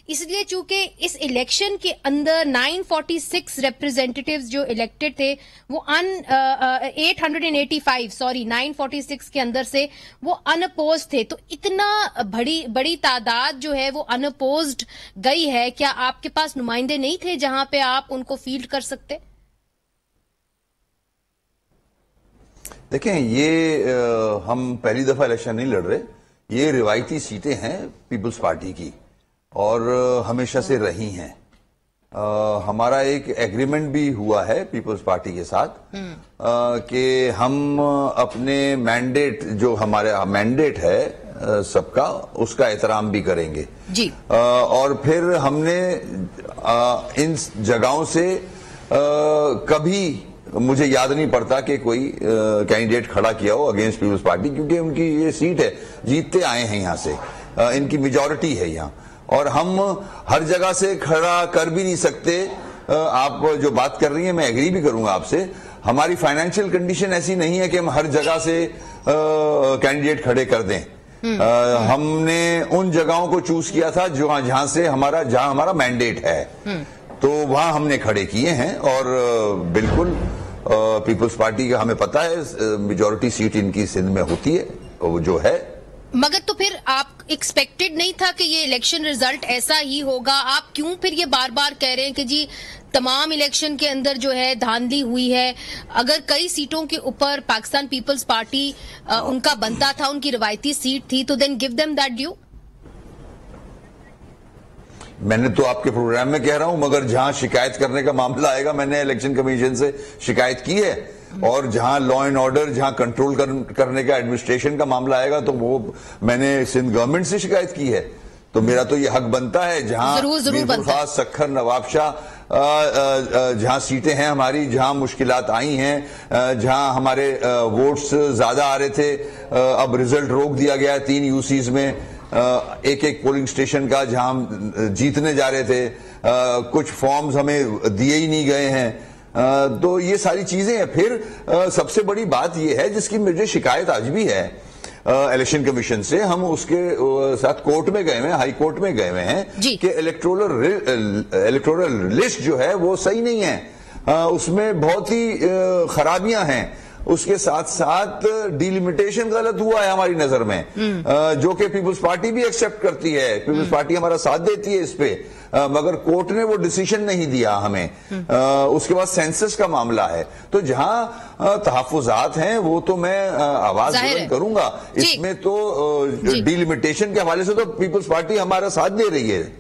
इसलिए चूंकि इस इलेक्शन के अंदर 946 रिप्रेजेंटेटिव्स जो इलेक्टेड थे वो 946 के अंदर से वो अनअपोज थे, तो इतना बड़ी तादाद जो है वो अनअपोज्ड गई है। क्या आपके पास नुमाइंदे नहीं थे जहां पे आप उनको फील्ड कर सकते? देखें, ये हम पहली दफा इलेक्शन नहीं लड़ रहे। ये रिवायती सीटें हैं पीपल्स पार्टी की और हमेशा से रही हैं। हमारा एक एग्रीमेंट भी हुआ है पीपल्स पार्टी के साथ कि हम अपने मैंडेट, जो हमारा मैंडेट है सबका, उसका एहतराम भी करेंगे जी। और फिर हमने इन जगहों से कभी मुझे याद नहीं पड़ता कि कोई कैंडिडेट खड़ा किया हो अगेंस्ट पीपल्स पार्टी, क्योंकि उनकी ये सीट है, जीतते आए हैं यहां से, इनकी मेजॉरिटी है यहां, और हम हर जगह से खड़ा कर भी नहीं सकते। आप जो बात कर रही हैं मैं एग्री भी करूंगा आपसे। हमारी फाइनेंशियल कंडीशन ऐसी नहीं है कि हम हर जगह से कैंडिडेट खड़े कर दें। हमने उन जगहों को चूज किया था जहां हमारा मैंडेट है, तो वहां हमने खड़े किए हैं। और बिल्कुल पीपल्स पार्टी का हमें पता है मेजॉरिटी सीट इनकी सिंध में होती है, वो जो है। मगर तो फिर आप एक्सपेक्टेड नहीं था कि ये इलेक्शन रिजल्ट ऐसा ही होगा? आप क्यों फिर ये बार बार कह रहे हैं कि जी तमाम इलेक्शन के अंदर जो है धांधली हुई है? अगर कई सीटों के ऊपर पाकिस्तान पीपल्स पार्टी उनका बनता था, उनकी रिवायती सीट थी, तो then give them that due. मैंने तो आपके प्रोग्राम में कह रहा हूं, मगर जहां शिकायत करने का मामला आएगा, मैंने इलेक्शन कमीशन से शिकायत की है, और जहां लॉ एंड ऑर्डर, जहां कंट्रोल करने का एडमिनिस्ट्रेशन का मामला आएगा, तो वो मैंने सिंध गवर्नमेंट से शिकायत की है। तो मेरा तो ये हक बनता है, जहां खास सखर नवाबशाह, जहां सीटें हैं हमारी, जहां मुश्किलात आई हैं, जहां हमारे वोट्स ज्यादा आ रहे थे, अब रिजल्ट रोक दिया गया है 3 यूसीज में, एक पोलिंग स्टेशन का, जहां हम जीतने जा रहे थे, कुछ फॉर्म्स हमें दिए ही नहीं गए हैं। तो ये सारी चीजें हैं। फिर सबसे बड़ी बात ये है, जिसकी मुझे शिकायत आज भी है इलेक्शन कमीशन से, हम उसके साथ कोर्ट में गए हुए हैं, हाई कोर्ट में गए हुए हैं कि इलेक्टोरल लिस्ट जो है वो सही नहीं है, उसमें बहुत ही खराबियां हैं। उसके साथ साथ डिलिमिटेशन गलत हुआ है हमारी नजर में, जो कि पीपल्स पार्टी भी एक्सेप्ट करती है, पीपल्स पार्टी हमारा साथ देती है इस पे, मगर कोर्ट ने वो डिसीजन नहीं दिया हमें। उसके बाद सेंसस का मामला है, तो जहां तहफुजात हैं वो तो मैं आवाज बुलंद करूंगा। इसमें तो डिलिमिटेशन के हवाले से तो पीपल्स पार्टी हमारा साथ दे रही है।